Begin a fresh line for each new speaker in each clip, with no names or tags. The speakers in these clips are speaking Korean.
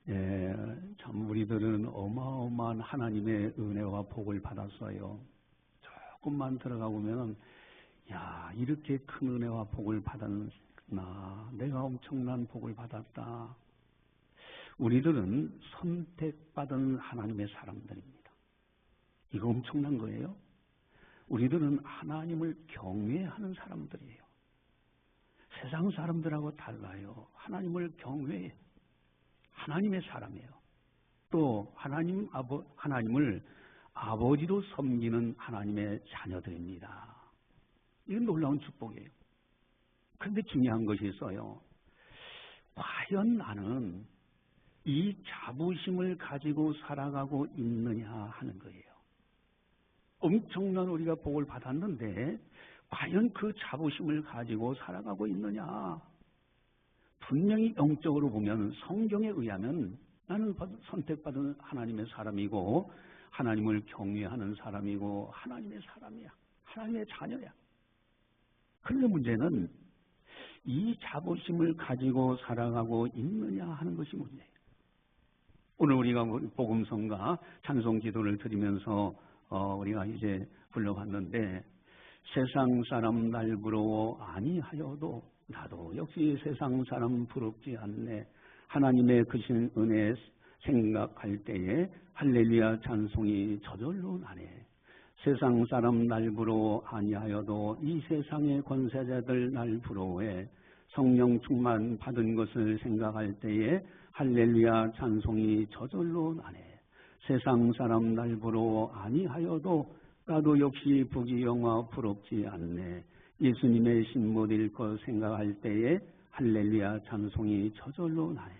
예, 참 우리들은 어마어마한 하나님의 은혜와 복을 받았어요. 조금만 들어가 보면 야, 이렇게 큰 은혜와 복을 받았나, 내가 엄청난 복을 받았다. 우리들은 선택받은 하나님의 사람들입니다. 이거 엄청난 거예요. 우리들은 하나님을 경외하는 사람들이에요. 세상 사람들하고 달라요. 하나님을 경외해. 하나님의 사람이에요. 또 하나님을 아버지로 섬기는 하나님의 자녀들입니다. 이건 놀라운 축복이에요. 그런데 중요한 것이 있어요. 과연 나는 이 자부심을 가지고 살아가고 있느냐 하는 거예요. 엄청난 우리가 복을 받았는데 과연 그 자부심을 가지고 살아가고 있느냐. 분명히 영적으로 보면 성경에 의하면 나는 선택받은 하나님의 사람이고 하나님을 경외하는 사람이고 하나님의 사람이야. 하나님의 자녀야. 그런데 문제는 이 자부심을 가지고 살아가고 있느냐 하는 것이 문제예요. 오늘 우리가 복음성가 찬송 기도를 드리면서 우리가 이제 불러봤는데 세상 사람 날 부러워 아니하여도 나도 역시 세상 사람 부럽지 않네. 하나님의 크신 은혜 생각할 때에 할렐루야 찬송이 저절로 나네. 세상 사람 날 부러워 아니하여도 이 세상의 권세자들 날 부러워해. 성령 충만 받은 것을 생각할 때에 할렐루야 찬송이 저절로 나네. 세상 사람 날 부러워 아니하여도 나도 역시 부귀영화 부럽지 않네. 예수님의 신부일 것 생각할 때에 할렐루야 찬송이 저절로 나네.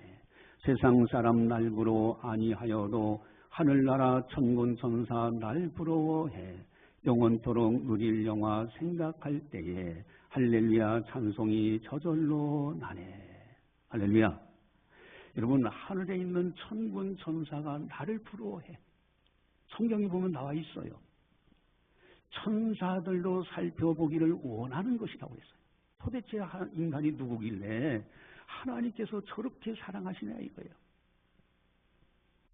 세상 사람 날 부러워 아니하여도 하늘나라 천군 천사 날 부러워해. 영원토록 누릴 영화 생각할 때에 할렐루야 찬송이 저절로 나네. 할렐루야. 여러분, 하늘에 있는 천군 천사가 나를 부러워해. 성경에 보면 나와 있어요. 천사들도 살펴보기를 원하는 것이라고 했어요. 도대체 인간이 누구길래 하나님께서 저렇게 사랑하시냐 이거예요.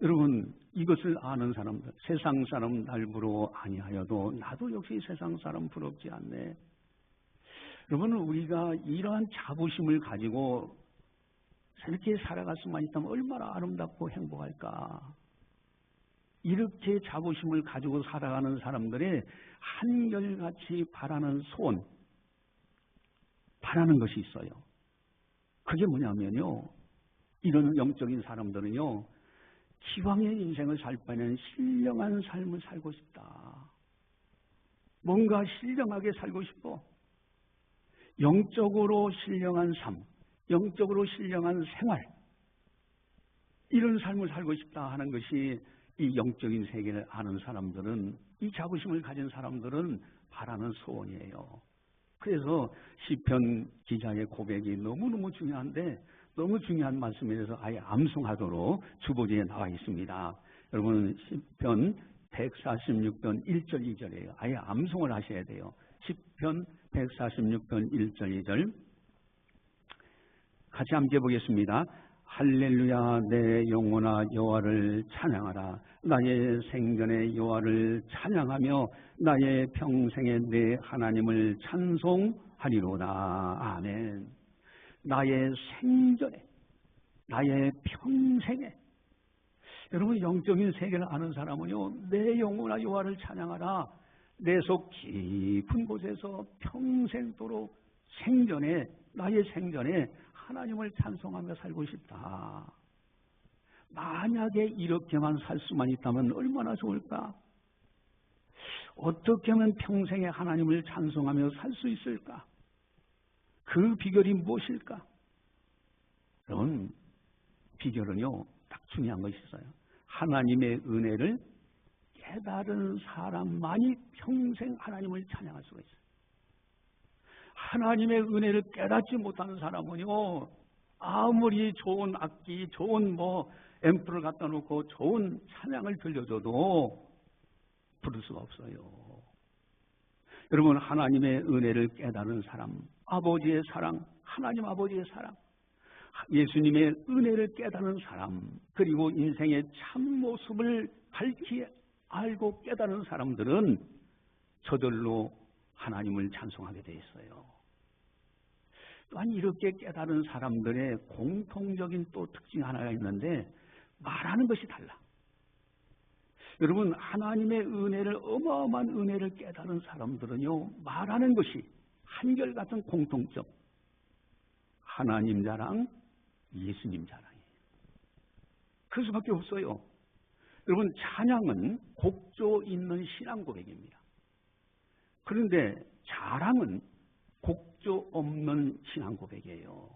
여러분, 이것을 아는 사람들, 세상 사람 날 부러워 아니하여도 나도 역시 세상 사람 부럽지 않네. 여러분, 우리가 이러한 자부심을 가지고 이렇게 살아갈 수만 있다면 얼마나 아름답고 행복할까. 이렇게 자부심을 가지고 살아가는 사람들의 한결같이 바라는 소원, 바라는 것이 있어요. 그게 뭐냐면요, 이런 영적인 사람들은요, 기왕의 인생을 살 바에는 신령한 삶을 살고 싶다. 뭔가 신령하게 살고 싶어. 영적으로 신령한 삶, 영적으로 신령한 생활, 이런 삶을 살고 싶다 하는 것이 이 영적인 세계를 아는 사람들은, 이 자부심을 가진 사람들은 바라는 소원이에요. 그래서 시편 기자의 고백이 너무너무 중요한데, 너무 중요한 말씀에 대해서 아예 암송하도록 주보지에 나와 있습니다. 여러분, 시편 146편 1절 2절이에요. 아예 암송을 하셔야 돼요. 시편 146편 1절 2절 같이 함께 보겠습니다. 할렐루야 내 영혼아 여호와를 찬양하라. 나의 생전에 여호와를 찬양하며 나의 평생에 내 하나님을 찬송하리로다. 아멘. 나의 생전에, 나의 평생에. 여러분, 영적인 세계를 아는 사람은요, 내 영혼아 여호와를 찬양하라. 내 속 깊은 곳에서 평생도록 생전에, 나의 생전에 하나님을 찬송하며 살고 싶다. 만약에 이렇게만 살 수만 있다면 얼마나 좋을까? 어떻게 하면 평생에 하나님을 찬송하며 살 수 있을까? 그 비결이 무엇일까? 그런 비결은요, 딱 중요한 것이 있어요. 하나님의 은혜를 깨달은 사람만이 평생 하나님을 찬양할 수가 있어요. 하나님의 은혜를 깨닫지 못하는 사람은요, 아무리 좋은 악기, 좋은 앰프를 갖다 놓고 좋은 찬양을 들려줘도 부를 수가 없어요. 여러분, 하나님의 은혜를 깨달은 사람, 아버지의 사랑, 하나님 아버지의 사랑, 예수님의 은혜를 깨닫는 사람, 그리고 인생의 참모습을 밝히 알고 깨닫는 사람들은 저절로 하나님을 찬송하게 돼 있어요. 또한 이렇게 깨달은 사람들의 공통적인 또 특징 하나가 있는데 말하는 것이 달라. 여러분, 하나님의 은혜를, 어마어마한 은혜를 깨달은 사람들은요, 말하는 것이 한결같은 공통점. 하나님 자랑, 예수님 자랑이에요. 그럴 수밖에 없어요. 여러분, 찬양은 곡조 있는 신앙 고백입니다. 그런데 자랑은 곡조 없는 신앙 고백이에요.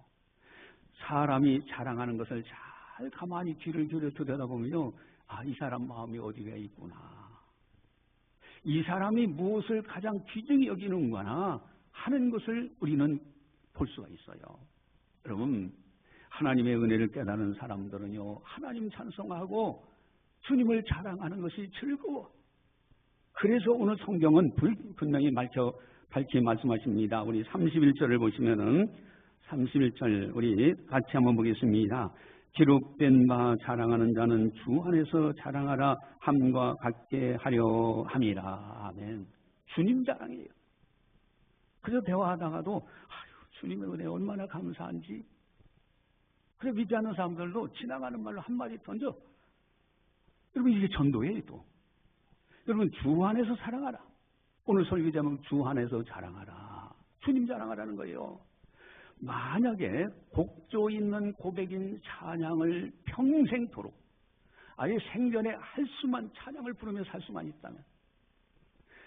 사람이 자랑하는 것을 잘 가만히 귀를 기울여 들여다보면요, 아, 이 사람 마음이 어디가 있구나. 이 사람이 무엇을 가장 귀중히 여기는구나 하는 것을 우리는 볼 수가 있어요. 여러분, 하나님의 은혜를 깨닫는 사람들은요, 하나님 찬송하고 주님을 자랑하는 것이 즐거워. 그래서 오늘 성경은 분명히 밝히 말씀하십니다. 우리 31절을 보시면은 31절 우리 같이 한번 보겠습니다. 기록된 바 자랑하는 자는 주 안에서 자랑하라 함과 같게 하려 함이라. 아멘. 주님 자랑이에요. 그저 대화하다가도 아유, 주님의 은혜 얼마나 감사한지. 그래, 믿지 않는 사람들도 지나가는 말로 한마디 던져. 여러분, 이게 전도예요. 또 여러분, 주 안에서 자랑하라. 오늘 설교 제목 주 안에서 자랑하라. 주님 자랑하라는 거예요. 만약에 곡조 있는 고백인 찬양을 평생토록 아예 생전에 할 수만, 찬양을 부르며 살 수만 있다면,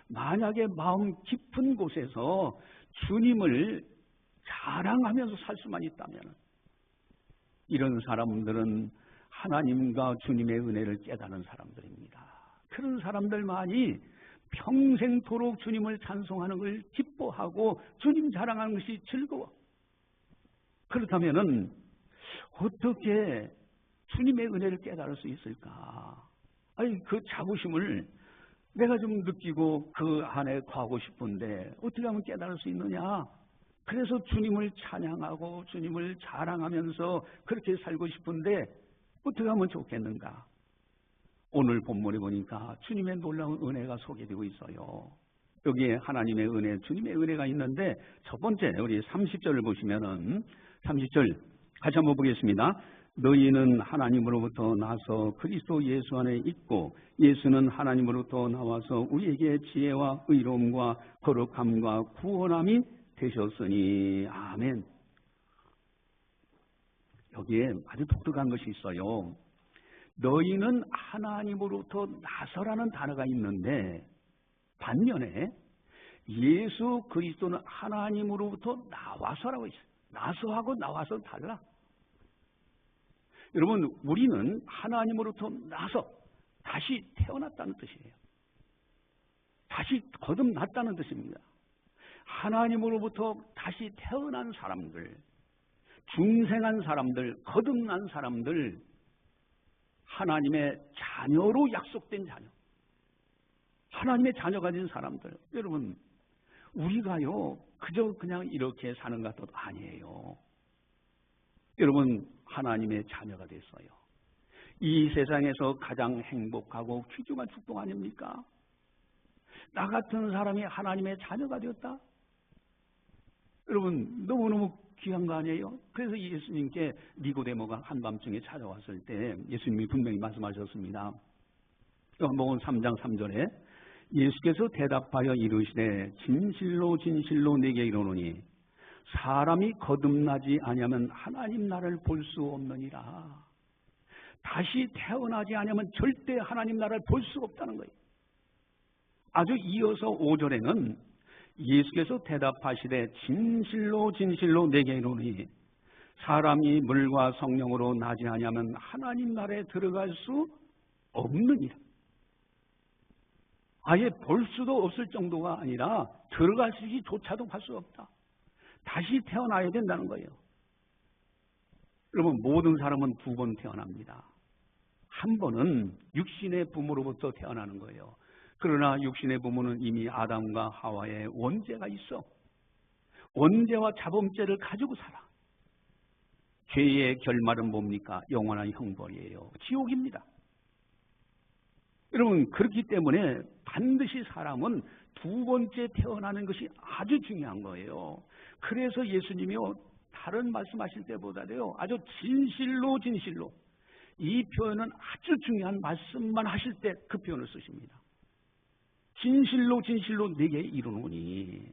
만약에 마음 깊은 곳에서 주님을 자랑하면서 살 수만 있다면, 이런 사람들은 하나님과 주님의 은혜를 깨닫는 사람들입니다. 그런 사람들만이 평생토록 주님을 찬송하는 걸 기뻐하고 주님 자랑하는 것이 즐거워. 그렇다면은 어떻게 주님의 은혜를 깨달을 수 있을까? 아니, 그 자부심을 내가 좀 느끼고 그 안에 거하고 싶은데 어떻게 하면 깨달을 수 있느냐? 그래서 주님을 찬양하고 주님을 자랑하면서 그렇게 살고 싶은데 어떻게 하면 좋겠는가? 오늘 본문에 보니까 주님의 놀라운 은혜가 소개되고 있어요. 여기에 하나님의 은혜, 주님의 은혜가 있는데 첫 번째 우리 30절을 보시면은 30절 같이 한번 보겠습니다. 너희는 하나님으로부터 나서 그리스도 예수 안에 있고 예수는 하나님으로부터 나와서 우리에게 지혜와 의로움과 거룩함과 구원함이 되셨으니. 아멘. 여기에 아주 독특한 것이 있어요. 너희는 하나님으로부터 나서라는 단어가 있는데 반면에 예수 그리스도는 하나님으로부터 나와서라고 있어요. 나서하고 나와서 달라. 여러분, 우리는 하나님으로부터 나서 다시 태어났다는 뜻이에요. 다시 거듭났다는 뜻입니다. 하나님으로부터 다시 태어난 사람들, 중생한 사람들, 거듭난 사람들, 하나님의 자녀로 약속된 자녀, 하나님의 자녀가 된 사람들. 여러분, 우리가요 그저 그냥 이렇게 사는 것도 아니에요. 여러분, 하나님의 자녀가 됐어요. 이 세상에서 가장 행복하고 귀중한 축복 아닙니까? 나 같은 사람이 하나님의 자녀가 되었다? 여러분, 너무너무 귀한 거 아니에요? 그래서 예수님께 니고데모가 한밤중에 찾아왔을 때 예수님이 분명히 말씀하셨습니다. 요한복음 3장 3절에 예수께서 대답하여 이르시되 진실로 진실로 네게 이르노니 사람이 거듭나지 아니하면 하나님 나라를 볼 수 없느니라. 다시 태어나지 아니하면 절대 하나님 나라를 볼 수가 없다는 거예요. 아주 이어서 5절에는 예수께서 대답하시되 진실로 진실로 네게 이르노니 사람이 물과 성령으로 나지 아니하면 하나님 나라에 들어갈 수 없느니라. 아예 볼 수도 없을 정도가 아니라 들어갈 수조차도 할 수 없다. 다시 태어나야 된다는 거예요. 여러분, 모든 사람은 두 번 태어납니다. 한 번은 육신의 부모로부터 태어나는 거예요. 그러나 육신의 부모는 이미 아담과 하와의 원죄가 있어. 원죄와 자범죄를 가지고 살아. 죄의 결말은 뭡니까? 영원한 형벌이에요. 지옥입니다. 여러분, 그렇기 때문에 반드시 사람은 두 번째 태어나는 것이 아주 중요한 거예요. 그래서 예수님이요, 다른 말씀하실 때보다도요, 아주 진실로 이 표현은 아주 중요한 말씀만 하실 때 그 표현을 쓰십니다. 진실로 내게 이루노니.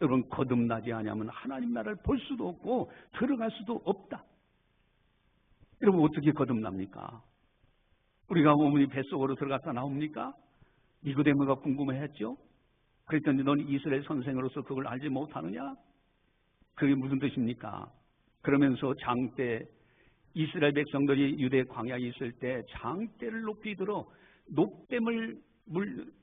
여러분, 거듭나지 않으면 하나님 나라를 볼 수도 없고 들어갈 수도 없다. 여러분, 어떻게 거듭납니까? 우리가 어머니 뱃속으로 들어갔다 나옵니까? 니고데모가 궁금해했죠. 그랬더니 넌 이스라엘 선생으로서 그걸 알지 못하느냐? 그게 무슨 뜻입니까? 그러면서 장대, 이스라엘 백성들이 유대 광야에 있을 때 장대를 높이 들어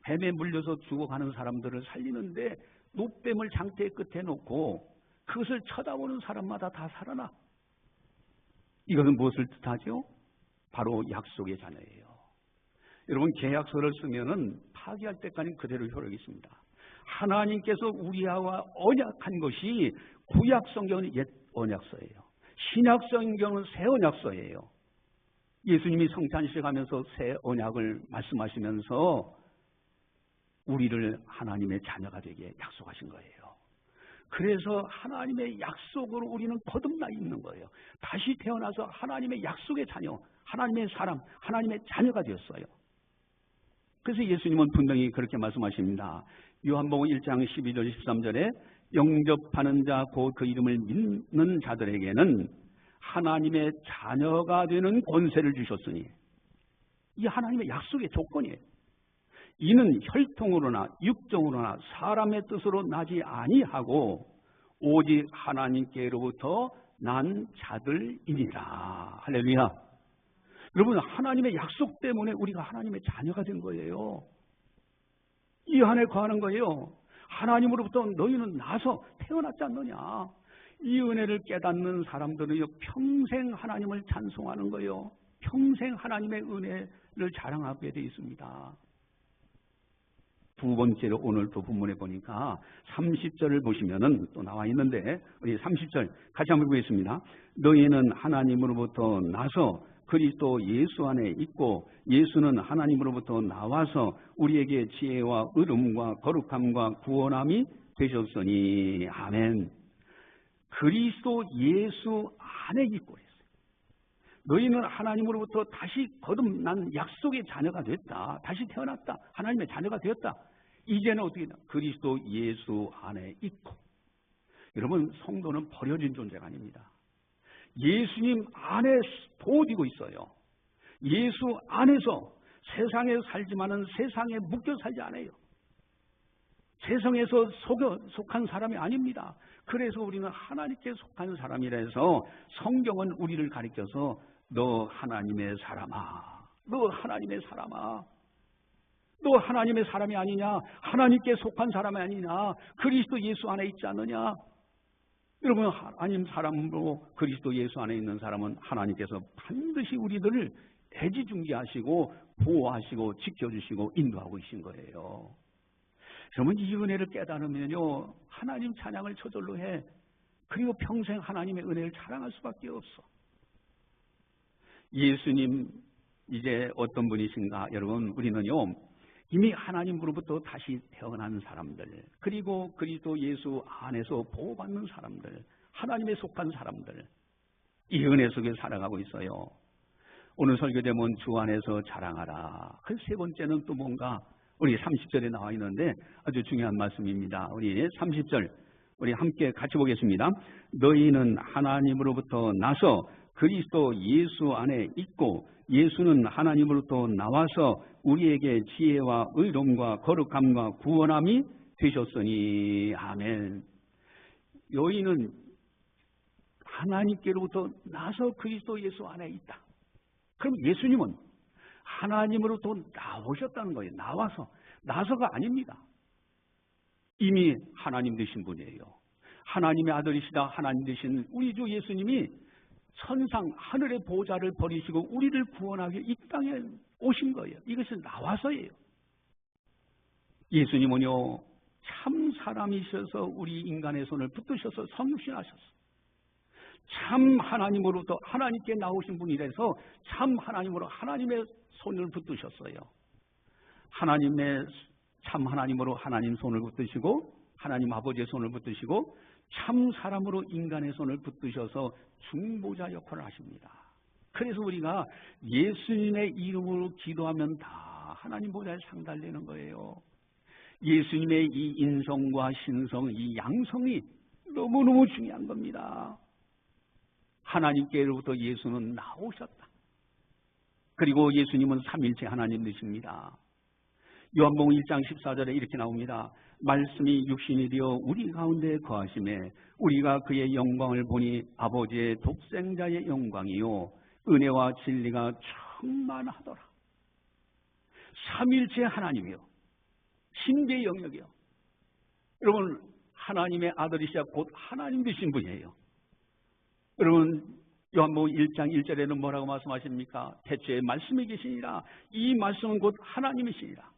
뱀에 물려서 죽어가는 사람들을 살리는데 노뱀을 장대 끝에 놓고 그것을 쳐다보는 사람마다 다 살아나. 이것은 무엇을 뜻하죠? 바로 약속의 자녀예요. 여러분, 계약서를 쓰면은 파기할 때까지 그대로 효력이 있습니다. 하나님께서 우리와 언약한 것이 구약 성경은 옛 언약서예요. 신약 성경은 새 언약서예요. 예수님이 성찬식 하면서 새 언약을 말씀하시면서 우리를 하나님의 자녀가 되게 약속하신 거예요. 그래서 하나님의 약속으로 우리는 거듭나 있는 거예요. 다시 태어나서 하나님의 약속의 자녀, 하나님의 사람, 하나님의 자녀가 되었어요. 그래서 예수님은 분명히 그렇게 말씀하십니다. 요한복음 1장 12절 13절에 영접하는 자 곧 그 이름을 믿는 자들에게는 하나님의 자녀가 되는 권세를 주셨으니, 이 하나님의 약속의 조건이에요. 이는 혈통으로나 육정으로나 사람의 뜻으로 나지 아니하고 오직 하나님께로부터 난 자들이니라. 할렐루야. 여러분, 하나님의 약속 때문에 우리가 하나님의 자녀가 된 거예요. 이 안에 거하는 거예요. 하나님으로부터 너희는 나서 태어났지 않느냐. 이 은혜를 깨닫는 사람들은 평생 하나님을 찬송하는 거예요. 평생 하나님의 은혜를 자랑하게 되어 있습니다. 두 번째로 오늘 또 본문에 보니까 30절을 보시면은 또 나와 있는데, 우리 30절 같이 한번 보겠습니다. 너희는 하나님으로부터 나서 그리스도 예수 안에 있고 예수는 하나님으로부터 나와서 우리에게 지혜와 의름과 거룩함과 구원함이 되셨으니. 아멘. 그리스도 예수 안에 있고 했어요. 너희는 하나님으로부터 다시 거듭난 약속의 자녀가 됐다. 다시 태어났다. 하나님의 자녀가 되었다. 이제는 어떻게 되나? 그리스도 예수 안에 있고. 여러분, 성도는 버려진 존재가 아닙니다. 예수님 안에 도우고 있어요. 예수 안에서 세상에 살지만은 세상에 묶여 살지 않아요. 세상에서 속한 사람이 아닙니다. 그래서 우리는 하나님께 속한 사람이라서 성경은 우리를 가리켜서 너 하나님의 사람아, 너 하나님의 사람아, 너 하나님의 사람이 아니냐, 하나님께 속한 사람이 아니냐, 그리스도 예수 안에 있지 않느냐. 여러분, 하나님 사람으로 그리스도 예수 안에 있는 사람은 하나님께서 반드시 우리들을 애지중지하시고 보호하시고 지켜주시고 인도하고 계신 거예요. 여러분, 이 은혜를 깨달으면요, 하나님 찬양을 저절로 해. 그리고 평생 하나님의 은혜를 자랑할 수밖에 없어. 예수님 이제 어떤 분이신가? 여러분, 우리는요 이미 하나님으로부터 다시 태어난 사람들, 그리고 그리스도 예수 안에서 보호받는 사람들, 하나님에 속한 사람들, 이 은혜 속에 살아가고 있어요. 오늘 설교 제목은 주 안에서 자랑하라. 그 세 번째는 또 뭔가, 우리 30절에 나와 있는데 아주 중요한 말씀입니다. 우리 30절 우리 함께 같이 보겠습니다. 너희는 하나님으로부터 나서 그리스도 예수 안에 있고 예수는 하나님으로부터 나와서 우리에게 지혜와 의로움과 거룩함과 구원함이 되셨으니. 아멘. 너희는 하나님께로부터 나서 그리스도 예수 안에 있다. 그럼 예수님은 하나님으로부터 나오셨다는 거예요. 나서가 아닙니다. 이미 하나님 되신 분이에요. 하나님의 아들이시다 하나님 되신 우리 주 예수님이 천상 하늘의 보좌를 버리시고 우리를 구원하기 이 땅에 오신 거예요. 이것은 나와서예요. 예수님은요 참 사람이셔서 우리 인간의 손을 붙드셔서 성신하셨어요. 참 하나님으로부터 하나님께 나오신 분이라서 참 하나님으로 하나님의 손을 붙드셨어요. 참 하나님으로 하나님 손을 붙드시고 하나님 아버지의 손을 붙드시고 참 사람으로 인간의 손을 붙드셔서 중보자 역할을 하십니다. 그래서 우리가 예수님의 이름으로 기도하면 다 하나님 보좌에 상달되는 거예요. 예수님의 이 인성과 신성, 이 양성이 너무너무 중요한 겁니다. 하나님께로부터 예수는 나오셨다. 그리고 예수님은 삼일체 하나님 되십니다. 요한복음 1장 14절에 이렇게 나옵니다. 말씀이 육신이 되어 우리 가운데 거하심에 우리가 그의 영광을 보니 아버지의 독생자의 영광이요 은혜와 진리가 충만하더라. 삼일체 하나님이요 신비의 영역이요. 여러분 하나님의 아들이시자 곧 하나님 되신 분이에요. 여러분 요한복음 1장 1절에는 뭐라고 말씀하십니까? 태초에 말씀이 계시니라. 이 말씀은 곧 하나님이시니라.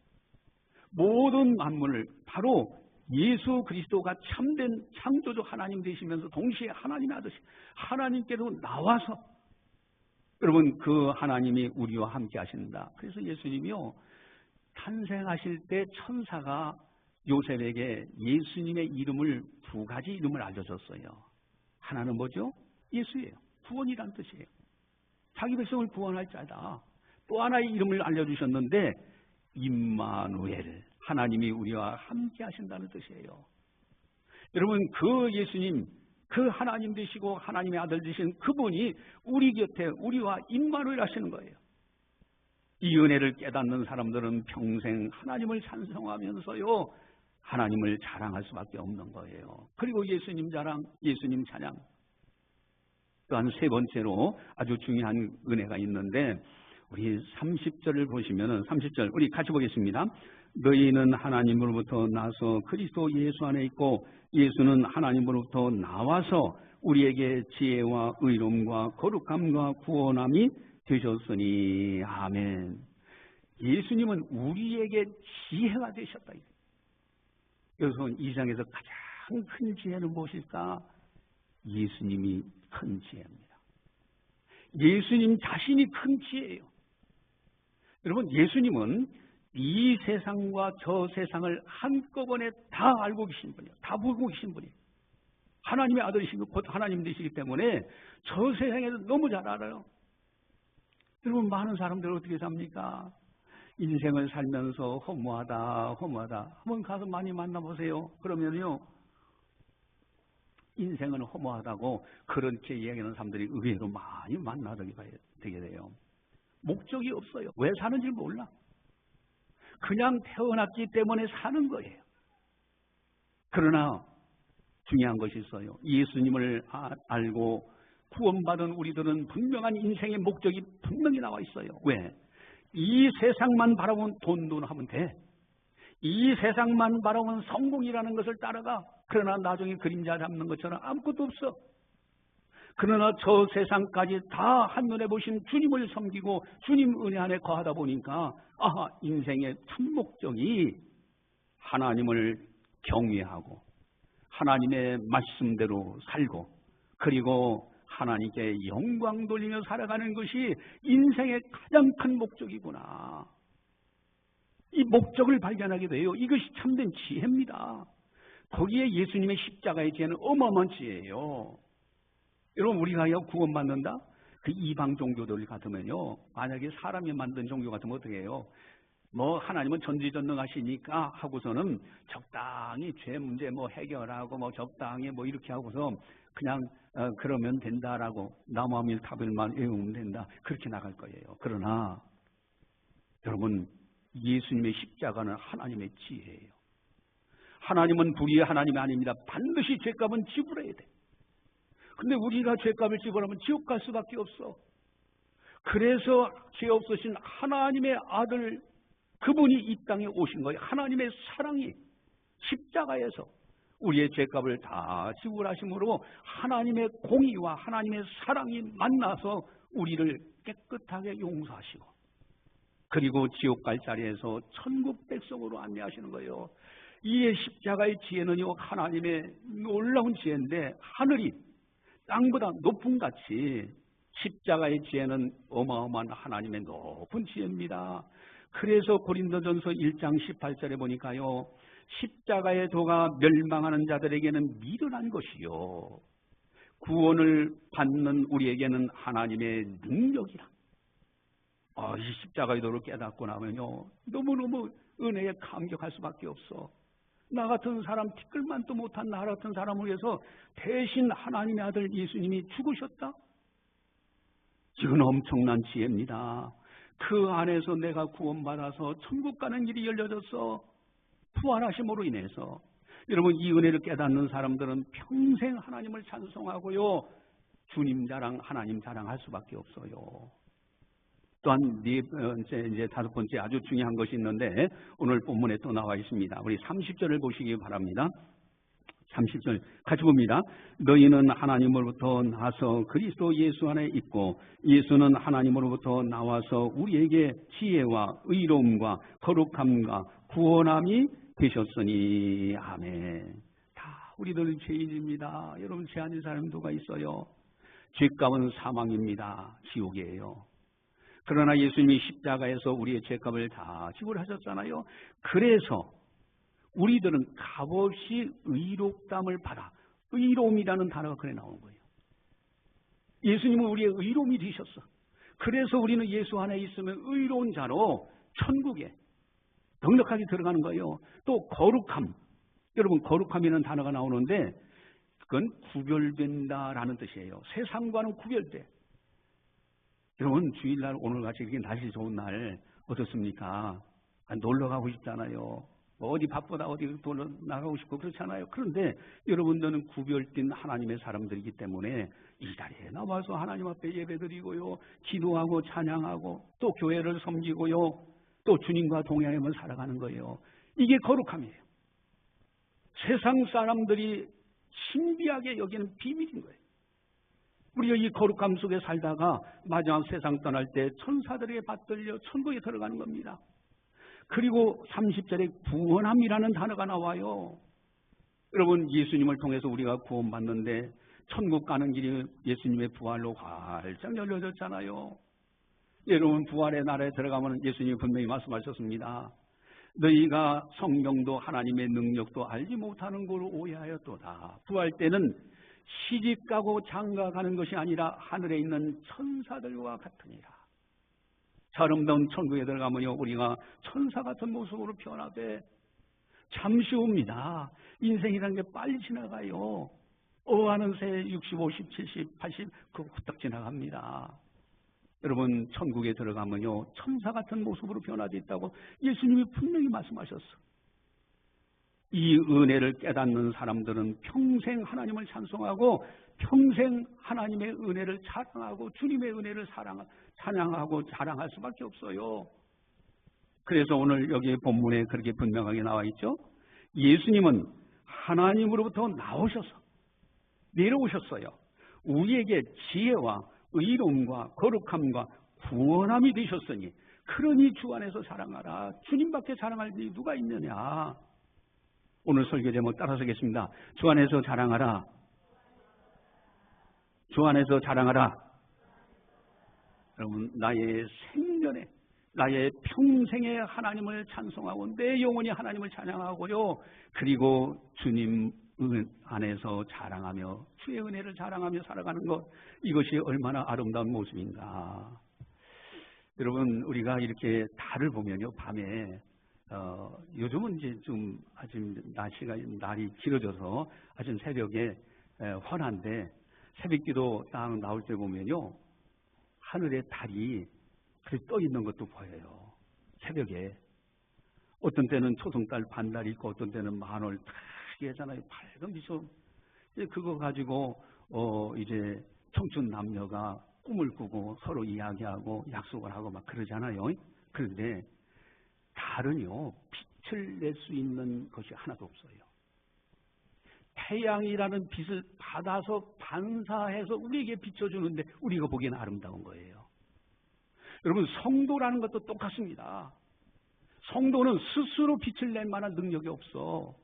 모든 만물을 바로 예수 그리스도가 참된 창조주 하나님 되시면서 동시에 하나님의 아들이 하나님께로 나와서 여러분 그 하나님이 우리와 함께 하신다. 그래서 예수님이요 탄생하실 때 천사가 요셉에게 예수님의 이름을 두 가지 이름을 알려줬어요. 하나는 뭐죠? 예수예요. 구원이란 뜻이에요. 자기 백성을 구원할 자다. 또 하나의 이름을 알려주셨는데 임마누엘, 하나님이 우리와 함께 하신다는 뜻이에요. 여러분 그 예수님, 그 하나님 되시고 하나님의 아들 되신 그분이 우리 곁에 우리와 임마누엘 하시는 거예요. 이 은혜를 깨닫는 사람들은 평생 하나님을 찬송하면서요 하나님을 자랑할 수밖에 없는 거예요. 그리고 예수님 자랑, 예수님 찬양. 또한 세 번째로 아주 중요한 은혜가 있는데 우리 30절을 보시면은 30절 우리 같이 보겠습니다. 너희는 하나님으로부터 나서 그리스도 예수 안에 있고 예수는 하나님으로부터 나와서 우리에게 지혜와 의로움과 거룩함과 구원함이 되셨으니 아멘. 예수님은 우리에게 지혜가 되셨다. 여기서 이 장에서 가장 큰 지혜는 무엇일까? 예수님이 큰 지혜입니다. 예수님 자신이 큰 지혜예요. 여러분 예수님은 이 세상과 저 세상을 한꺼번에 다 알고 계신 분이에요. 다 보고 계신 분이에요. 하나님의 아들이시고 곧 하나님 되시기 때문에 저 세상에서 너무 잘 알아요. 여러분 많은 사람들 어떻게 삽니까? 인생을 살면서 허무하다. 한번 가서 많이 만나보세요. 그러면요 인생은 허무하다고 그렇게 이야기하는 사람들이 의외로 많이 만나게 되게 돼요. 목적이 없어요. 왜 사는지 몰라. 그냥 태어났기 때문에 사는 거예요. 그러나 중요한 것이 있어요. 예수님을 알고 구원받은 우리들은 분명한 인생의 목적이 분명히 나와 있어요. 왜? 이 세상만 바라보면 돈 하면 돼. 이 세상만 바라보면 성공이라는 것을 따라가. 그러나 나중에 그림자 잡는 것처럼 아무것도 없어. 그러나 저 세상까지 다 한눈에 보신 주님을 섬기고 주님 은혜 안에 거하다 보니까 인생의 참 목적이 하나님을 경외하고 하나님의 말씀대로 살고 그리고 하나님께 영광 돌리며 살아가는 것이 인생의 가장 큰 목적이구나. 이 목적을 발견하게 돼요. 이것이 참된 지혜입니다. 거기에 예수님의 십자가의 지혜는 어마어마한 지혜예요. 여러분 우리가 구원받는다? 그 이방 종교들 같으면요 만약에 사람이 만든 종교 같으면 어떻게 해요? 뭐 하나님은 전지전능하시니까 하고서는 적당히 죄 문제 해결하고 적당히 이렇게 하고서 그냥 그러면 된다라고 나무아밀타불만 외우면 된다 그렇게 나갈 거예요. 그러나 여러분 예수님의 십자가는 하나님의 지혜예요. 하나님은 불의의 하나님이 아닙니다. 반드시 죄값은 지불해야 돼. 근데 우리가 죄값을 지불하면 지옥 갈 수밖에 없어. 그래서 죄 없으신 하나님의 아들 그분이 이 땅에 오신 거예요. 하나님의 사랑이 십자가에서 우리의 죄값을 다 지불하심으로 하나님의 공의와 하나님의 사랑이 만나서 우리를 깨끗하게 용서하시고 그리고 지옥 갈 자리에서 천국 백성으로 안내하시는 거예요. 이 십자가의 지혜는요 하나님의 놀라운 지혜인데 하늘이 땅보다 높은 가치, 십자가의 지혜는 어마어마한 하나님의 높은 지혜입니다. 그래서 고린도전서 1장 18절에 보니까요, 십자가의 도가 멸망하는 자들에게는 미련한 것이요, 구원을 받는 우리에게는 하나님의 능력이라. 이 십자가의 도를 깨닫고 나면요, 너무너무 은혜에 감격할 수밖에 없어. 나 같은 사람, 티끌만도 못한 나 같은 사람을 위해서 대신 하나님의 아들 예수님이 죽으셨다? 이건 엄청난 지혜입니다. 그 안에서 내가 구원받아서 천국 가는 길이 열려졌어. 부활하심으로 인해서. 여러분, 이 은혜를 깨닫는 사람들은 평생 하나님을 찬송하고요, 주님 자랑, 하나님 자랑할 수밖에 없어요. 또한 네 번째, 이제 다섯 번째 아주 중요한 것이 있는데 오늘 본문에 또 나와 있습니다. 우리 30절을 보시기 바랍니다. 30절 같이 봅니다. 너희는 하나님으로부터 나서 그리스도 예수 안에 있고 예수는 하나님으로부터 나와서 우리에게 지혜와 의로움과 거룩함과 구원함이 되셨으니 아멘. 다 우리들 죄인입니다. 여러분, 죄 아닌 사람 누가 있어요? 죄값은 사망입니다. 지옥이에요. 그러나 예수님이 십자가에서 우리의 죄값을 다 지불하셨잖아요. 그래서 우리들은 값없이 의롭담을 받아. 의로움이라는 단어가 그래 나온 거예요. 예수님은 우리의 의로움이 되셨어. 그래서 우리는 예수 안에 있으면 의로운 자로 천국에 넉넉하게 들어가는 거예요. 또 거룩함. 여러분, 거룩함이라는 단어가 나오는데 그건 구별된다라는 뜻이에요. 세상과는 구별돼. 여러분, 주일날 오늘같이 이렇게 날씨 좋은 날 어떻습니까? 놀러 가고 싶잖아요. 어디 바쁘다 어디 놀러 나가고 싶고 그렇잖아요. 그런데 여러분들은 구별된 하나님의 사람들이기 때문에 이 자리에 나와서 하나님 앞에 예배드리고요, 기도하고 찬양하고 또 교회를 섬기고요, 또 주님과 동행하며 살아가는 거예요. 이게 거룩함이에요. 세상 사람들이 신비하게 여기는 비밀인 거예요. 우리가 이 거룩함 속에 살다가 마지막 세상 떠날 때 천사들에게 받들려 천국에 들어가는 겁니다. 그리고 30절에 구원함이라는 단어가 나와요. 여러분, 예수님을 통해서 우리가 구원받는데 천국 가는 길이 예수님의 부활로 활짝 열려졌잖아요. 여러분, 부활의 날에 들어가면 예수님이 분명히 말씀하셨습니다. 너희가 성령도 하나님의 능력도 알지 못하는 걸 오해하였도다. 부활 때는 시집가고 장가가는 것이 아니라 하늘에 있는 천사들과 같으니라. 아름다운 천국에 들어가면요, 우리가 천사 같은 모습으로 변화돼. 잠시 후입니다. 인생이라는 게 빨리 지나가요. 어하는 새 60, 50, 70, 80 그거 후딱 지나갑니다. 여러분, 천국에 들어가면요, 천사 같은 모습으로 변화되어 있다고 예수님이 분명히 말씀하셨어. 이 은혜를 깨닫는 사람들은 평생 하나님을 찬송하고 평생 하나님의 은혜를 자랑하고 주님의 은혜를 찬양하고 자랑할 수밖에 없어요. 그래서 오늘 여기 본문에 그렇게 분명하게 나와 있죠. 예수님은 하나님으로부터 나오셔서 내려오셨어요. 우리에게 지혜와 의로움과 거룩함과 구원함이 되셨으니 그러니 주 안에서 자랑하라. 주님밖에 자랑할 일이 누가 있느냐. 오늘 설교 제목 따라서겠습니다. 주 안에서 자랑하라. 주 안에서 자랑하라. 여러분, 나의 생전에 나의 평생에 하나님을 찬송하고 내 영혼이 하나님을 찬양하고요, 그리고 주님 안에서 자랑하며 주의 은혜를 자랑하며 살아가는 것, 이것이 얼마나 아름다운 모습인가. 여러분, 우리가 이렇게 달을 보면요, 밤에 요즘은 이제 좀 아침 날이 길어져서 아침 새벽에 환한데 새벽기도 딱 나올 때 보면요, 하늘에 달이 그렇게 떠 있는 것도 보여요. 새벽에 어떤 때는 초승달 반달이 있고 어떤 때는 만월 탁 하잖아요. 밝은 빛으로. 그거 가지고 이제 청춘 남녀가 꿈을 꾸고 서로 이야기하고 약속을 하고 막 그러잖아요. 그런데 달은요, 빛을 낼 수 있는 것이 하나도 없어요. 태양이라는 빛을 받아서 반사해서 우리에게 비춰주는데 우리가 보기에는 아름다운 거예요. 여러분, 성도라는 것도 똑같습니다. 성도는 스스로 빛을 낼 만한 능력이 없어.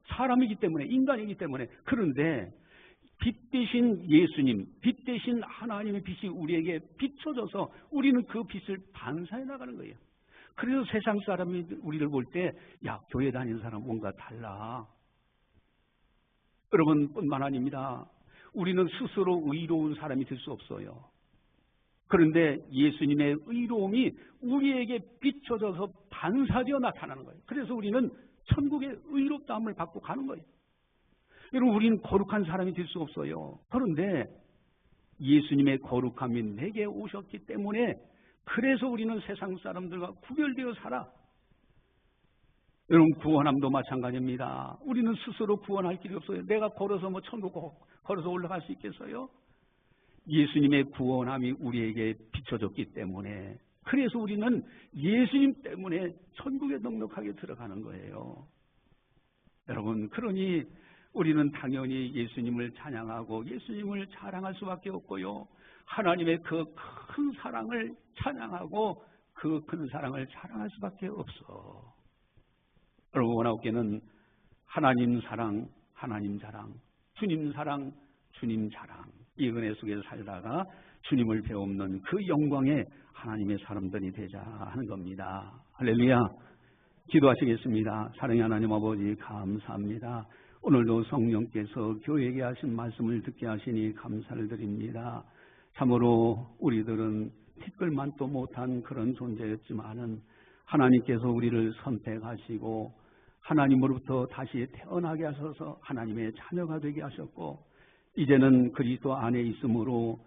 사람이기 때문에, 인간이기 때문에. 그런데 빛 대신 예수님, 빛 대신 하나님의 빛이 우리에게 비춰져서 우리는 그 빛을 반사해 나가는 거예요. 그래서 세상 사람이 우리를 볼 때 야, 교회 다니는 사람 뭔가 달라. 여러분 뿐만 아닙니다. 우리는 스스로 의로운 사람이 될 수 없어요. 그런데 예수님의 의로움이 우리에게 비춰져서 반사되어 나타나는 거예요. 그래서 우리는 천국의 의롭다함을 받고 가는 거예요. 여러분, 우리는 거룩한 사람이 될 수 없어요. 그런데 예수님의 거룩함이 내게 오셨기 때문에 그래서 우리는 세상 사람들과 구별되어 살아. 여러분, 구원함도 마찬가지입니다. 우리는 스스로 구원할 길이 없어요. 내가 걸어서 천국 걸어서 올라갈 수 있겠어요? 예수님의 구원함이 우리에게 비춰졌기 때문에 그래서 우리는 예수님 때문에 천국에 넉넉하게 들어가는 거예요. 여러분, 그러니 우리는 당연히 예수님을 찬양하고 예수님을 자랑할 수밖에 없고요. 하나님의 그 큰 사랑을 찬양하고 그 큰 사랑을 자랑할 수밖에 없어. 여러분, 원아웃교회는 하나님 사랑, 하나님 자랑, 주님 사랑, 주님 자랑, 이 은혜 속에 살다가 주님을 배우는 그 영광의 하나님의 사람들이 되자 하는 겁니다. 할렐루야. 기도하시겠습니다. 사랑의 하나님 아버지, 감사합니다. 오늘도 성령께서 교회에게 하신 말씀을 듣게 하시니 감사를 드립니다. 참으로 우리들은 티끌만도 못한 그런 존재였지만은 하나님께서 우리를 선택하시고 하나님으로부터 다시 태어나게 하셔서 하나님의 자녀가 되게 하셨고, 이제는 그리스도 안에 있으므로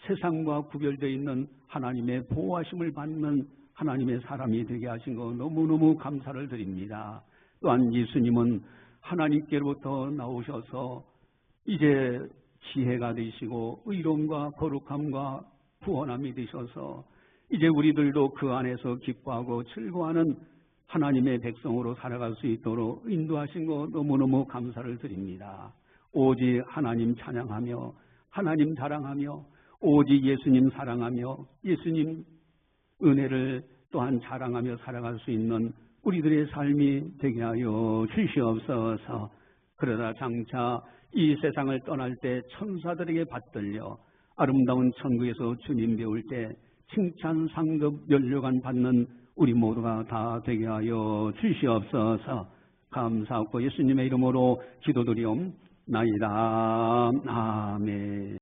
세상과 구별되어 있는 하나님의 보호하심을 받는 하나님의 사람이 되게 하신 거 너무너무 감사를 드립니다. 또한 예수님은 하나님께로부터 나오셔서 이제 지혜가 되시고 의로움과 거룩함과 구원함이 되셔서 이제 우리들도 그 안에서 기뻐하고 즐거워하는 하나님의 백성으로 살아갈 수 있도록 인도하신 거 너무너무 감사를 드립니다. 오직 하나님 찬양하며 하나님 자랑하며 오직 예수님 사랑하며 예수님 은혜를 또한 자랑하며 살아갈 수 있는 우리들의 삶이 되게 하여 주시옵소서. 그러다 장차 이 세상을 떠날 때 천사들에게 받들려 아름다운 천국에서 주님 배울 때 칭찬, 상급, 면류관 받는 우리 모두가 다 되게 하여 주시옵소서. 감사하고 예수님의 이름으로 기도드리옵나이다. 아멘.